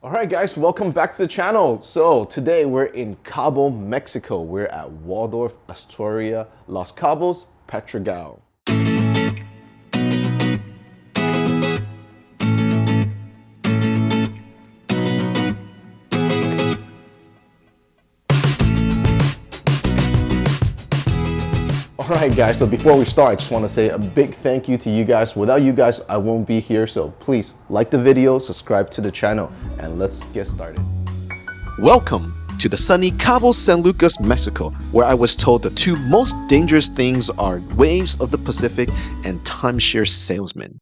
Alright guys, welcome back to the channel. So today we're in Cabo, Mexico. We're at Waldorf Astoria, Los Cabos, Pedregal. Alright guys, so before we start, I just want to say a big thank you to you guys. Without you guys, I won't be here, so please like the video, subscribe to the channel, and let's get started. Welcome to the sunny Cabo San Lucas, Mexico, where I was told the two most dangerous things are waves of the Pacific and timeshare salesmen.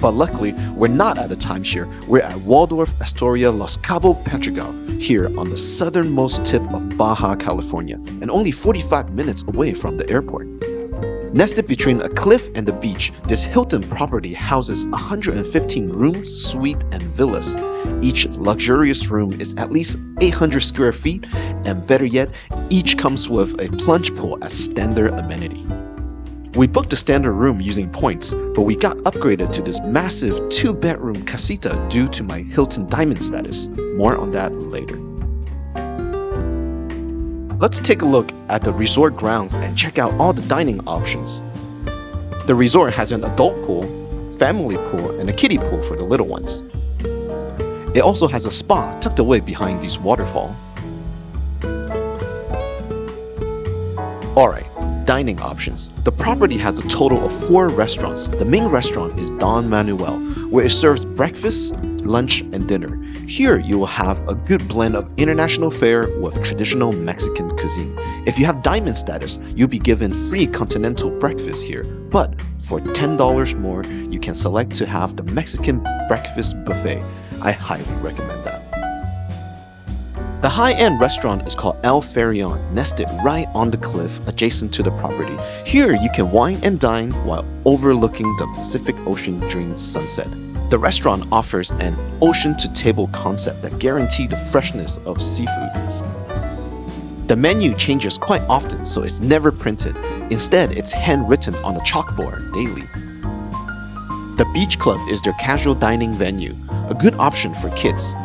But luckily, we're not at a timeshare. We're at Waldorf Astoria, Los Cabo, Pedregal, here on the southernmost tip of Baja California, and only 45 minutes away from the airport. Nested between a cliff and the beach, this Hilton property houses 115 rooms, suites, and villas. Each luxurious room is at least 800 square feet, and better yet, each comes with a plunge pool as standard amenity. We booked the standard room using points, but we got upgraded to this massive 2-bedroom casita due to my Hilton Diamond status. More on that later. Let's take a look at the resort grounds and check out all the dining options. The resort has an adult pool, family pool, and a kiddie pool for the little ones. It also has a spa tucked away behind this waterfall. Alright, dining options. The property has a total of 4 restaurants. The main restaurant is Don Manuel, where it serves breakfast, lunch, and dinner. Here you will have a good blend of international fare with traditional Mexican cuisine. If you have diamond status, you'll be given free continental breakfast here, but for $10 more, you can select to have the Mexican breakfast buffet. I highly recommend that. The high-end restaurant is called El Ferion, nested right on the cliff adjacent to the property. Here you can wine and dine while overlooking the Pacific Ocean during sunset. The restaurant offers an ocean-to-table concept that guarantees the freshness of seafood. The menu changes quite often, so it's never printed. Instead, it's handwritten on a chalkboard daily. The Beach Club is their casual dining venue, a good option for kids.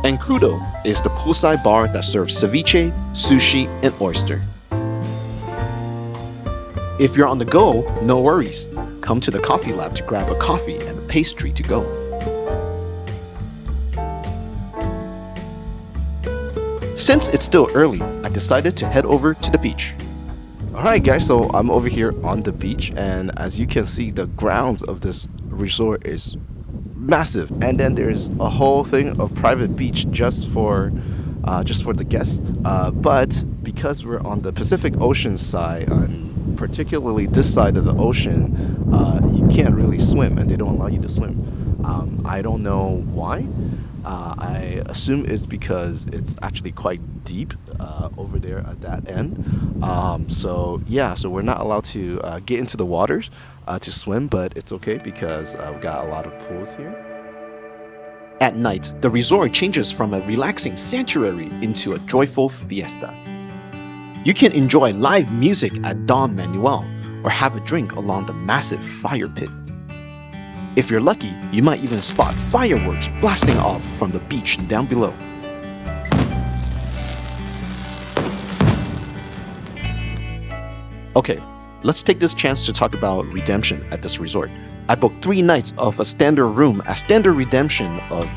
And Crudo is the poolside bar that serves ceviche, sushi, and oyster. If you're on the go, no worries. Come to the coffee lab to grab a coffee and a pastry to go. Since it's still early, I decided to head over to the beach. Alright guys, so I'm over here on the beach, and as you can see, the grounds of this resort is massive, and then there's a whole thing of private beach just for the guests, but because we're on the Pacific Ocean side, particularly this side of the ocean, you can't really swim, and they don't allow you to swim. I don't know why. I assume it's because it's actually quite deep over there at that end. So we're not allowed to get into the waters to swim, but it's okay because we've got a lot of pools here. At night, the resort changes from a relaxing sanctuary into a joyful fiesta. You can enjoy live music at Don Manuel or have a drink along the massive fire pit. If you're lucky, you might even spot fireworks blasting off from the beach down below. Okay, let's take this chance to talk about redemption at this resort. I booked 3 nights of a standard room at standard redemption of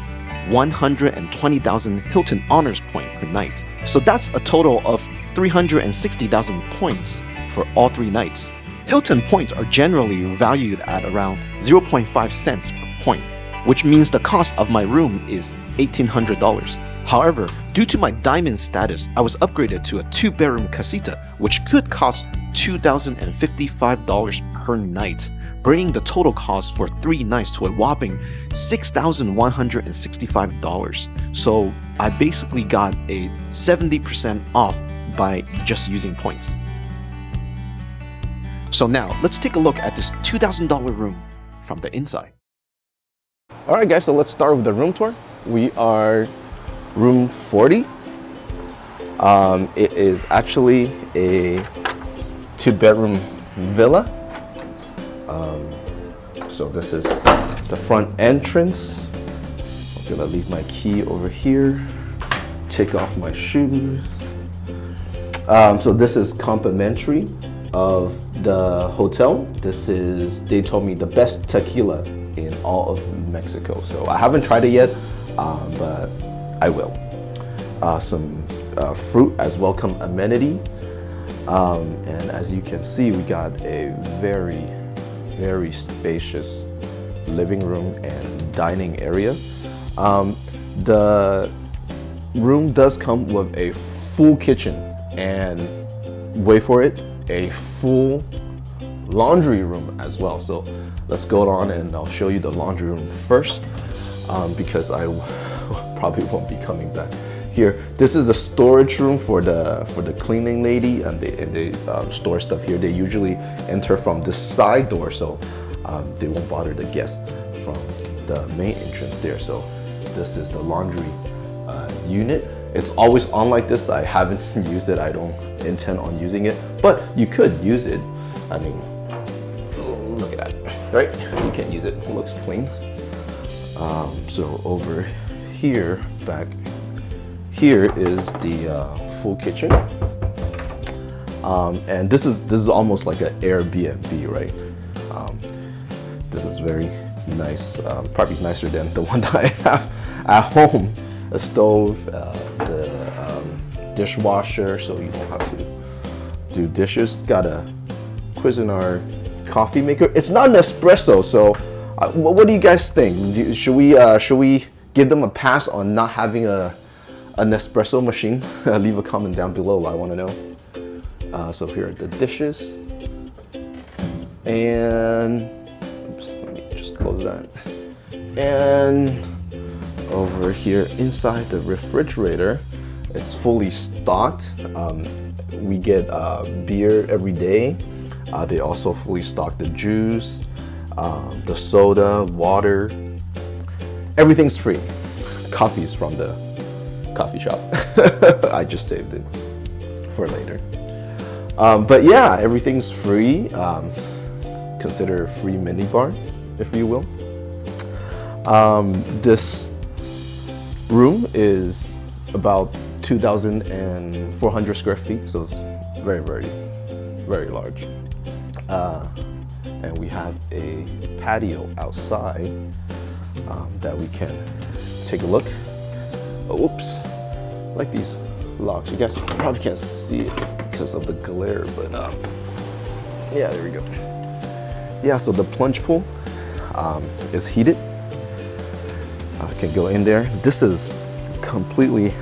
120,000 Hilton Honors Point per night. So that's a total of 360,000 points for all 3 nights. Hilton points are generally valued at around 0.5 cents per point, which means the cost of my room is $1,800. However, due to my diamond status, I was upgraded to a 2-bedroom casita, which could cost $2,055 per night, bringing the total cost for 3 nights to a whopping $6,165. So I basically got a 70% off by just using points. So now, let's take a look at this $2,000 room from the inside. Alright guys, so let's start with the room tour. We are room 40. It is actually a 2-bedroom villa. So this is the front entrance. I'm gonna leave my key over here, take off my shoes. So this is complimentary of the hotel. This is, they told me, the best tequila in all of Mexico. So I haven't tried it yet, but I will. Some fruit as welcome amenity. And as you can see, we got a very, very spacious living room and dining area. The room does come with a full kitchen and, wait for it, a full laundry room as well. So let's go on and I'll show you the laundry room first, because I probably won't be coming back here. This is the storage room for the cleaning lady, and they store stuff here. They usually enter from the side door, so they won't bother the guests from the main entrance there. So this is the laundry unit. It's always on like this. I haven't used it. I don't intend on using it, but you could use it. I mean, look at that, right? You can use it. It looks clean. So over here, back here is the full kitchen, and this is almost like an Airbnb, right? This is very nice, probably nicer than the one that I have at home. A stove, the dishwasher, so you don't have to do dishes. Got a Cuisinart coffee maker. It's not an espresso, so what do you guys think? Should we give them a pass on not having an espresso machine? Leave a comment down below. I want to know. So here are the dishes, and oops, let me just close that. And over here inside the refrigerator, it's fully stocked. We get beer every day. They also fully stock the juice, the soda, water. Everything's free. Coffee's from the coffee shop. I just saved it for later. But yeah, everything's free. Consider a free minibar, if you will. This room is about 2,400 square feet, so it's very, very, very large. And we have a patio outside that we can take a look. Oh, oops, like these logs. You guys probably can't see it because of the glare, but yeah, there we go. Yeah, so the plunge pool is heated. I can go in there. This is completely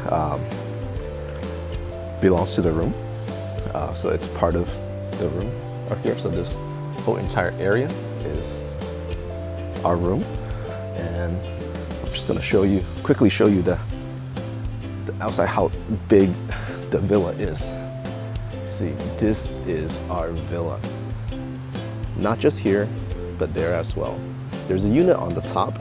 belongs to the room, so it's part of the room right here. So this whole entire area is our room, and I'm just gonna quickly show you the outside, how big the villa is. See, this is our villa. Not just here, but there as well. There's a unit on the top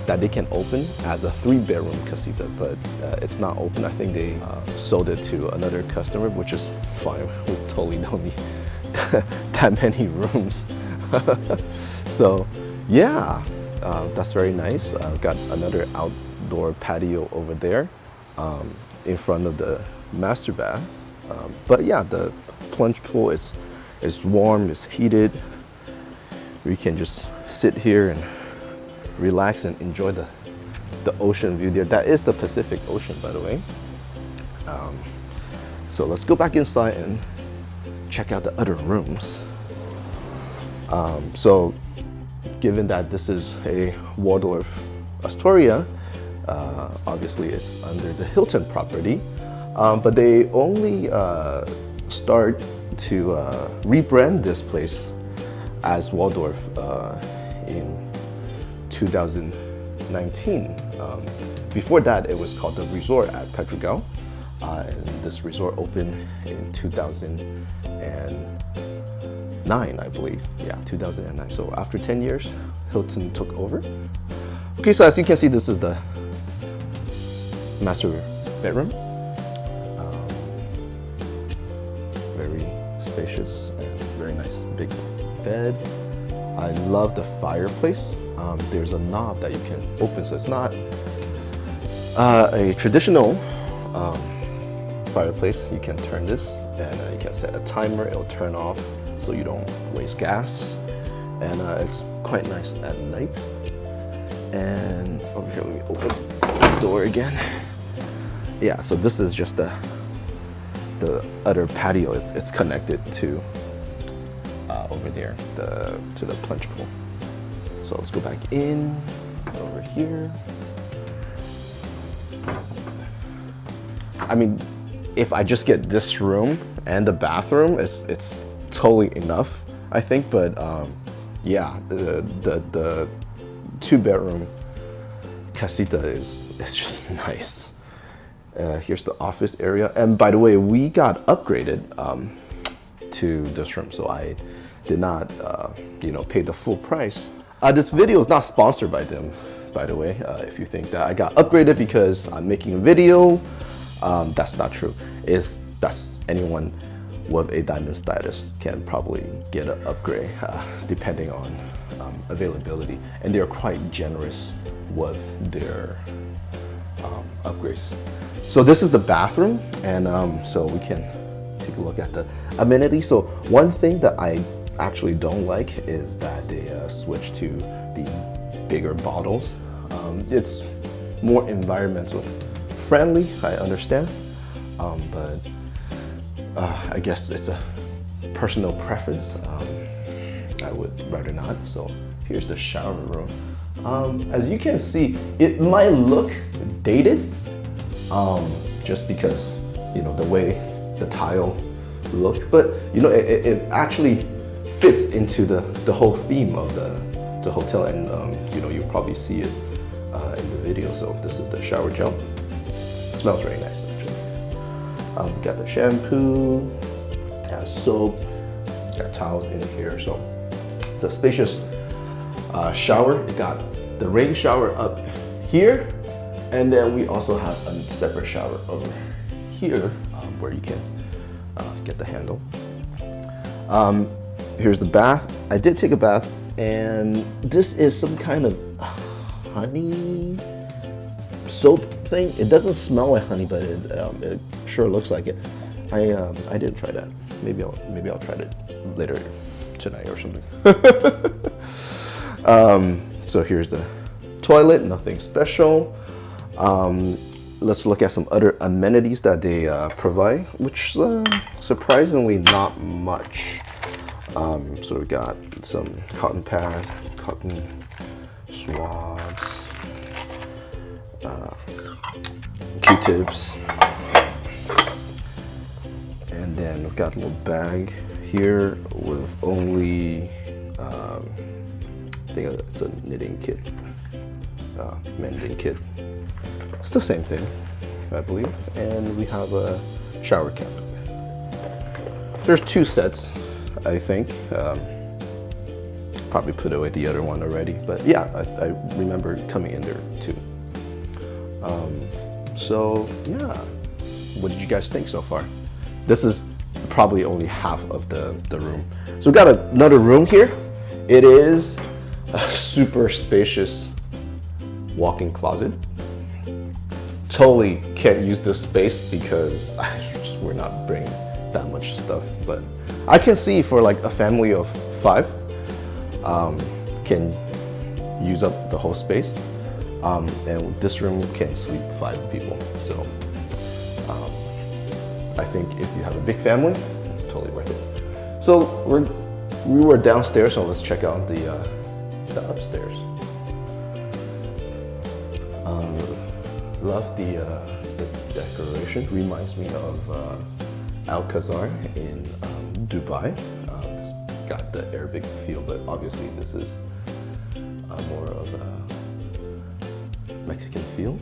that they can open as a 3-bedroom casita, but it's not open. I think they sold it to another customer, which is fine. We totally don't need that many rooms. So yeah, that's very nice. Got another outdoor patio over there in front of the master bath. But yeah, the plunge pool is warm, it's heated. We can just sit here and relax and enjoy the ocean view there. That is the Pacific Ocean, by the way. So let's go back inside and check out the other rooms. So given that this is a Waldorf Astoria, obviously it's under the Hilton property, but they only start to rebrand this place as Waldorf in 2019. Before that, it was called the Resort at Pedregal, and this resort opened in 2009, I believe. Yeah, 2009. So after 10 years, Hilton took over. Okay, so as you can see, this is the master bedroom. Very spacious and very nice big bed. I love the fireplace. there's a knob that you can open, so it's not a traditional fireplace. You can turn this, and you can set a timer. It'll turn off so you don't waste gas, and it's quite nice at night. And over here, let me open the door again. Yeah, so this is just the other patio. It's connected to over there, to the plunge pool. So let's go back in over here. I mean, if I just get this room and the bathroom, it's totally enough, I think. But yeah, the 2-bedroom casita is just nice. Here's the office area, and by the way, we got upgraded to this room, so I did not pay the full price. This video is not sponsored by them, by the way. If you think that I got upgraded because I'm making a video, that's not true. That's anyone with a diamond status can probably get an upgrade depending on availability, and they're quite generous with their upgrades. So this is the bathroom, and so we can take a look at the amenities. So one thing that I actually don't like is that they switched to the bigger bottles. It's more environmental friendly, I understand, but I guess it's a personal preference. I would rather not. So here's the shower room. As you can see, it might look dated, just because the way the tile look, but it actually fits into the whole theme of the hotel, and you'll probably see it in the video. So this is the shower gel. It smells very nice, actually. We got the shampoo, got soap, got towels in here. So it's a spacious shower. We got the rain shower up here, and then we also have a separate shower over here where you can get the handle. Here's the bath. I did take a bath, and this is some kind of honey soap thing. It doesn't smell like honey, but it sure looks like it. I didn't try that. Maybe I'll try it later tonight or something. So here's the toilet. Nothing special. Let's look at some other amenities that they provide, which surprisingly not much. So we got some cotton pads, cotton swabs, Q-tips, and then we've got a little bag here with only, I think it's a knitting kit, mending kit. It's the same thing, I believe. And we have a shower cap. There's 2 sets, I think. Probably put away the other one already, but yeah, I remember coming in there too. So yeah, what did you guys think so far? This is probably only half of the room. So we got another room here. It is a super spacious walk-in closet. Totally can't use this space because we're not bringing that much stuff, but I can see for like a family of 5 can use up the whole space, and this room can sleep 5 people. So I think if you have a big family, totally worth it. So we were downstairs, so let's check out the upstairs. Love the decoration. Reminds me of Alcazar in Dubai. It's got the Arabic feel, but obviously this is more of a Mexican feel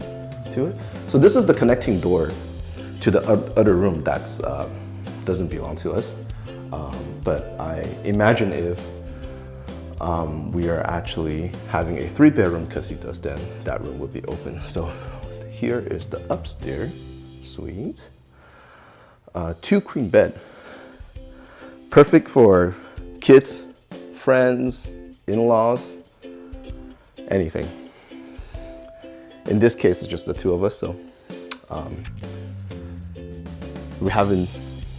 to it. So this is the connecting door to the other room that's doesn't belong to us. But I imagine if we are actually having a 3-bedroom casitas, then that room would be open. So here is the upstairs suite. 2 queen bed. Perfect for kids, friends, in-laws. anything. In this case, it's just the two of us, so we haven't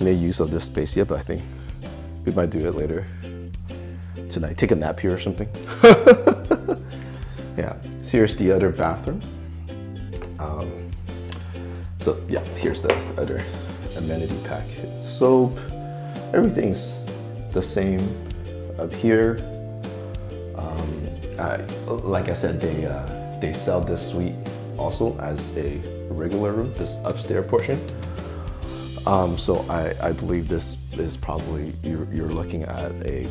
made use of this space yet, but I think we might do it later tonight. Take a nap here or something. Yeah, here's the other bathroom. So yeah, here's the other amenity pack. Soap, everything's the same up here. Like I said, they sell this suite also as a regular room, this upstairs portion. So I believe this is probably, you're looking at a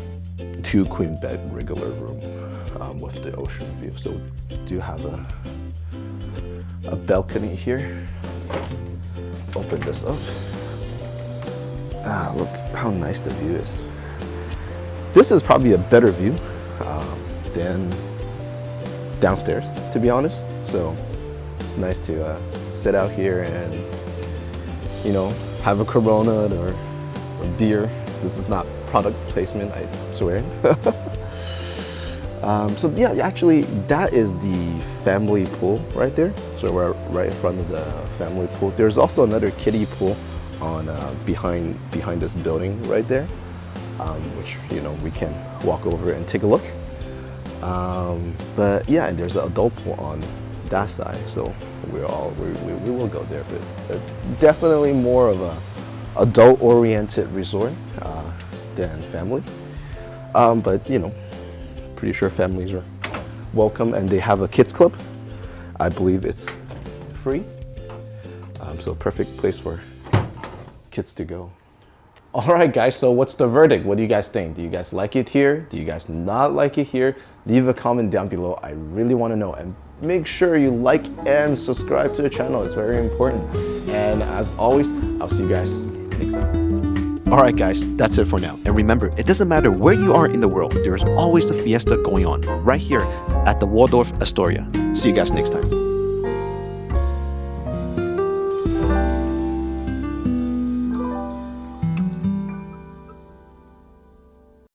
2 queen bed regular room with the ocean view. So do have a balcony here. Open this up. Look how nice the view is. This is probably a better view than downstairs, to be honest. So it's nice to sit out here and, you know, have a Corona or beer. This is not product placement, I swear. So yeah, actually that is the family pool right there. So we're right in front of the family pool. There's also another kiddie pool on behind this building right there, which, you know, we can walk over and take a look. But yeah, and there's an adult pool on that side, so we will go there. But definitely more of a adult-oriented resort than family. But you know, pretty sure families are welcome, and they have a kids club. I believe it's free, so perfect place for kids to go. All right, guys, so what's the verdict? What do you guys think? Do you guys like it here? Do you guys not like it here? Leave a comment down below. I really want to know. And make sure you like and subscribe to the channel. It's very important. And as always, I'll see you guys next time. Alright guys, that's it for now. And remember, it doesn't matter where you are in the world, there's always a fiesta going on right here at the Waldorf Astoria. See you guys next time.